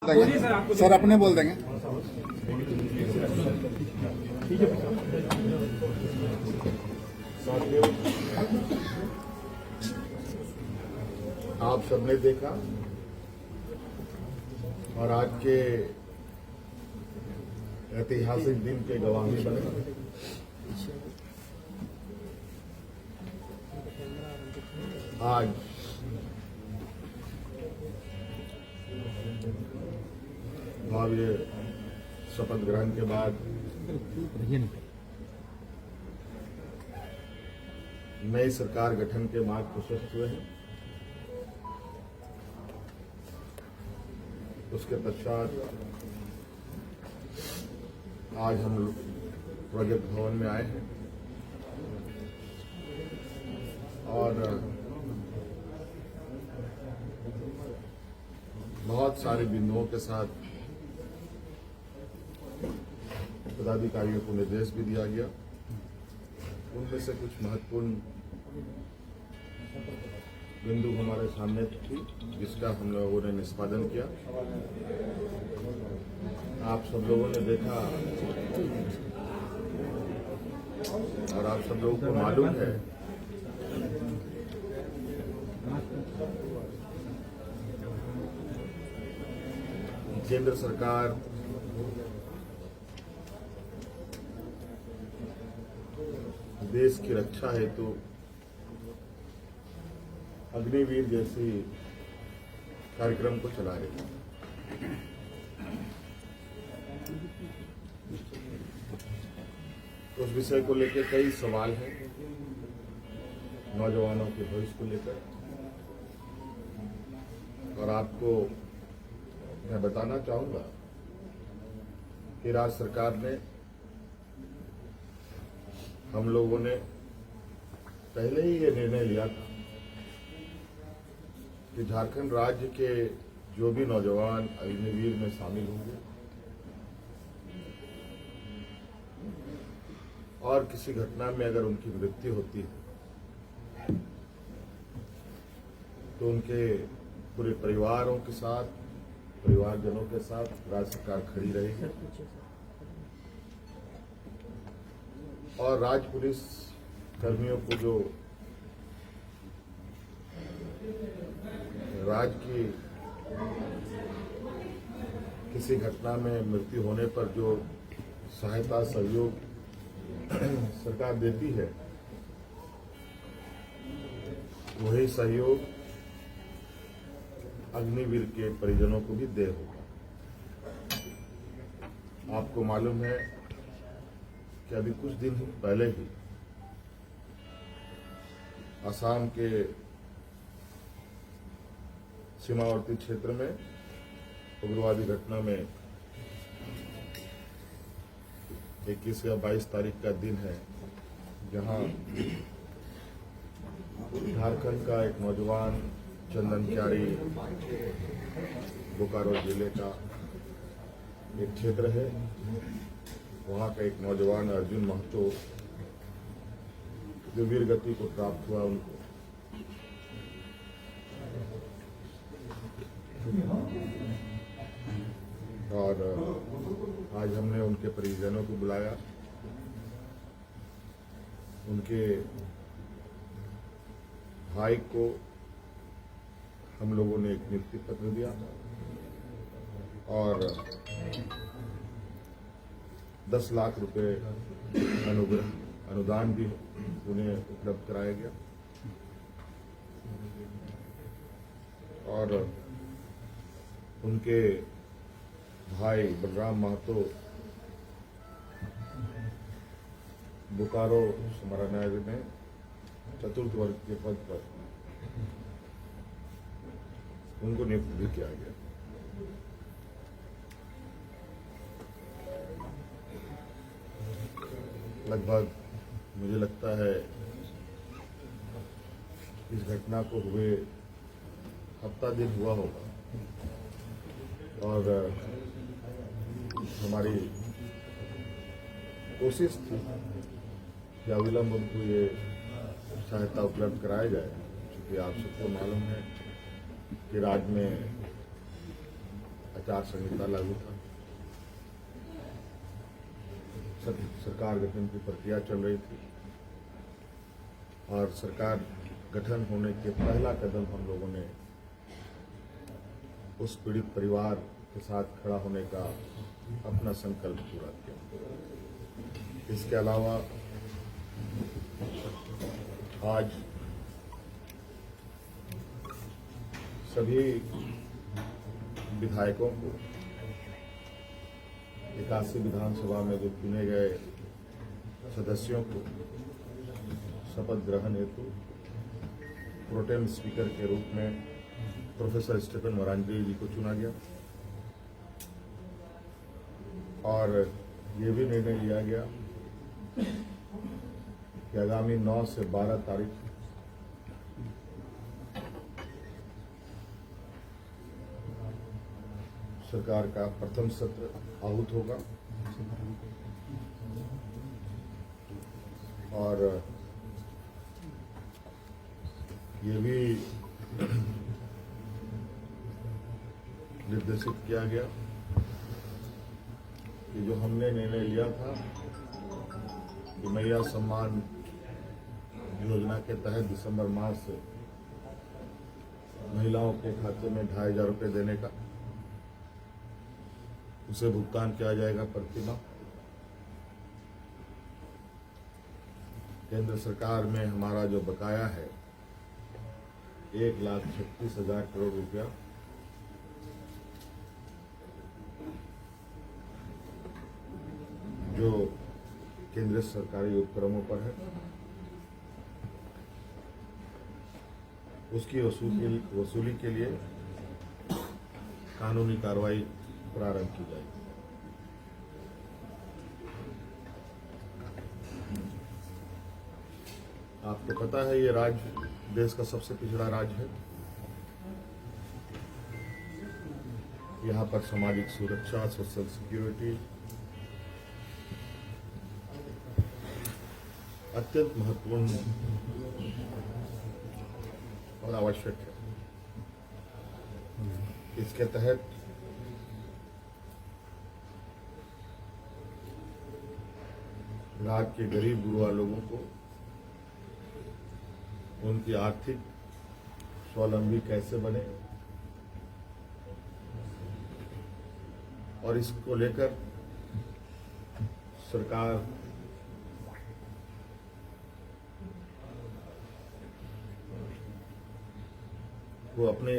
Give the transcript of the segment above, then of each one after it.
देंगे सर, अपने बोल देंगे। आप सबने देखा और आज के ऐतिहासिक दिन के गवाही बने। आज भव्य शपथ ग्रहण के बाद नई सरकार गठन के मार्ग प्रशस्त हुए हैं। उसके पश्चात आज हम लोग प्रगति भवन में आए हैं और बहुत सारे बिंदुओं के साथ पदाधिकारियों को निर्देश भी दिया गया। उनमें से कुछ महत्वपूर्ण बिंदु हमारे सामने थी, जिसका हम लोगों ने निष्पादन किया। आप सब लोगों ने देखा और आप सब लोगों को मालूम है केंद्र सरकार देश की रक्षा हेतु अग्निवीर जैसी कार्यक्रम को चला रही है। उस विषय को लेकर कई सवाल हैं, नौजवानों के भविष्य को लेकर, और आपको मैं बताना चाहूंगा कि राज्य सरकार ने, हम लोगों ने पहले ही ये निर्णय लिया था कि झारखंड राज्य के जो भी नौजवान अग्निवीर में शामिल होंगे और किसी घटना में अगर उनकी मृत्यु होती है तो उनके पूरे परिवारों के साथ, परिवारजनों के साथ राज्य सरकार खड़ी रहेगी और राज्य पुलिस कर्मियों को जो राज्य की किसी घटना में मृत्यु होने पर जो सहायता सहयोग सरकार देती है, वही सहयोग अग्निवीर के परिजनों को भी दे होगा। आपको मालूम है कि अभी कुछ दिन पहले ही असम के सीमावर्ती क्षेत्र में उग्रवादी घटना में 21 या 22 तारीख का दिन है, जहां झारखंड का एक नौजवान चंदन क्यारी, बोकारो जिले का एक क्षेत्र है, वहां का एक नौजवान अर्जुन महतो जो वीर गति को प्राप्त हुआ, उनको और आज हमने उनके परिजनों को बुलाया। उनके भाई को हम लोगों ने एक नियुक्ति पत्र दिया और 10 लाख रुपए अनुदान भी उन्हें उपलब्ध कराया गया और उनके भाई बलराम महतो बोकारो समाहरणालय में चतुर्थ वर्ग के पद पर उनको नियुक्त भी किया गया। लगभग मुझे लगता है इस घटना को हुए हफ्ता दिन हुआ होगा और हमारी कोशिश थी कि अविलंब उनको ये सहायता उपलब्ध कराया जाए, क्योंकि आप सबको मालूम है कि राज्य में आचार संहिता लागू था। सरकार गठन की प्रक्रिया चल रही थी और सरकार गठन होने के पहला कदम हम लोगों ने उस पीड़ित परिवार के साथ खड़ा होने का अपना संकल्प पूरा किया। इसके अलावा आज सभी विधायकों को 81 विधानसभा में जो चुने गए सदस्यों को शपथ ग्रहण हेतु प्रोटेम स्पीकर के रूप में प्रोफेसर स्टीफन मरांडी जी को चुना गया और ये भी निर्णय लिया गया कि आगामी 9 से 12 तारीख सरकार का प्रथम सत्र आहूत होगा और ये भी निर्देशित किया गया कि जो हमने निर्णय लिया था कि मैया सम्मान योजना के तहत दिसंबर माह से महिलाओं के खाते में 2,500 रुपये देने का, उसे भुगतान किया जाएगा प्रतिमाह। केंद्र सरकार में हमारा जो बकाया है 1,36,000 करोड़ रुपया, जो केंद्रीय सरकारी उपक्रमों पर है, उसकी वसूली के लिए कानूनी कार्रवाई प्रारंभ की जाएगी। आपको पता है ये राज्य देश का सबसे पिछड़ा राज्य है। यहाँ पर सामाजिक सुरक्षा, सोशल सिक्योरिटी अत्यंत महत्वपूर्ण और आवश्यक है। इसके तहत राज्य के गरीब गुरुआ लोगों को उनकी आर्थिक स्वावलंबी कैसे बने और इसको लेकर सरकार को अपनी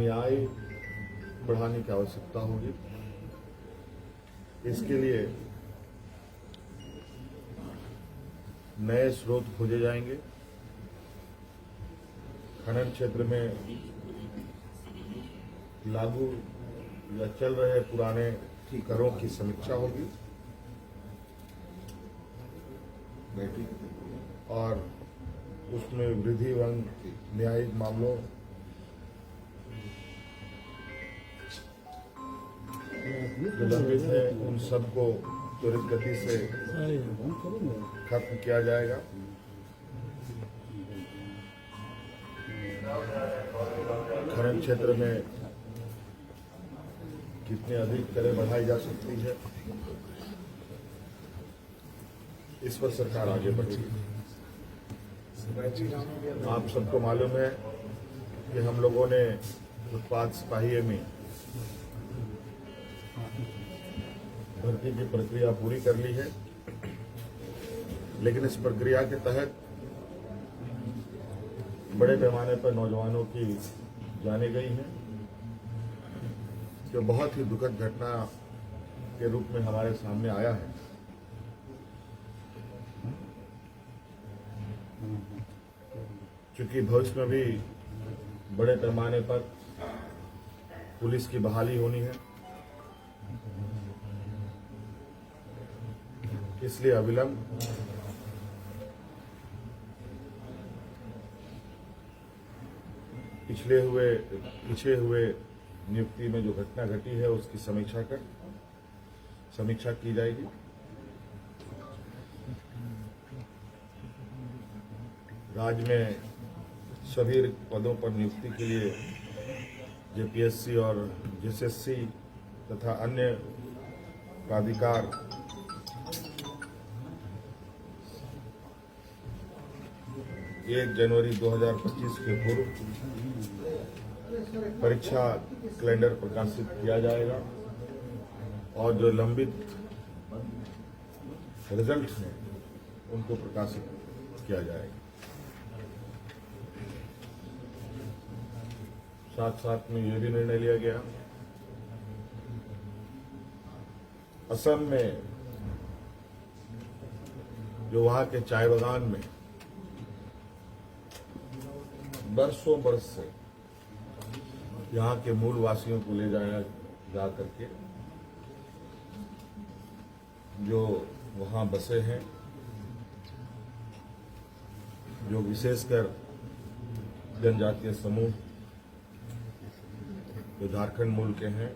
आय बढ़ाने की आवश्यकता होगी। इसके लिए नए स्रोत खोजे जाएंगे। खनन क्षेत्र में लागू या चल रहे पुराने करों की समीक्षा होगी और उसमें वृद्धि एवं न्यायिक मामलों जो लंबित है उन सबको त्वरित गति से खत्म किया जाएगा। खनन क्षेत्र में कितनी अधिक दरें बढ़ाई जा सकती है, इस पर सरकार आगे बढ़ेगी। आप सबको मालूम है कि हम लोगों ने उत्पाद सिपाही में भर्ती की प्रक्रिया पूरी कर ली है, लेकिन इस प्रक्रिया के तहत बड़े पैमाने पर नौजवानों की जाने गई हैं, जो बहुत ही दुखद घटना के रूप में हमारे सामने आया है। क्योंकि भविष्य में भी बड़े पैमाने पर पुलिस की बहाली होनी है, इसलिए अविलंब पीछे हुए नियुक्ति में जो घटना घटी है उसकी समीक्षा की जाएगी। राज्य में सभी पदों पर नियुक्ति के लिए जेपीएससी और जेएसएससी तथा अन्य प्राधिकार 1 जनवरी 2025 के पूर्व परीक्षा कैलेंडर प्रकाशित किया जाएगा और जो लंबित रिजल्ट हैं उनको प्रकाशित किया जाएगा। साथ साथ में ये भी निर्णय लिया गया, असम में जो वहां के चाय बागान में बरसों बरस से यहाँ के मूल वासियों को ले जाया जा करके जो वहां बसे हैं, जो विशेषकर जनजातीय समूह जो झारखंड मूल के हैं,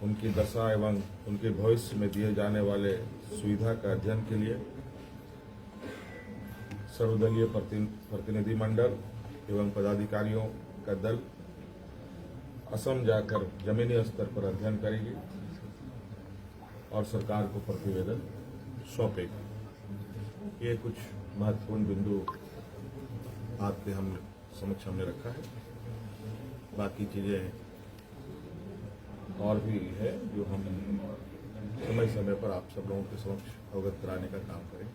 उनकी दशा एवं उनके भविष्य में दिए जाने वाले सुविधा का अध्ययन के लिए सर्वदलीय प्रतिनिधि मंडल एवं पदाधिकारियों का दल असम जाकर जमीनी स्तर पर अध्ययन करेगी और सरकार को प्रतिवेदन सौंपेगी। ये कुछ महत्वपूर्ण बिंदु आपके समक्ष हमने रखा है। बाकी चीजें और भी है जो हम समय समय पर आप सब लोगों के समक्ष अवगत कराने का काम करें।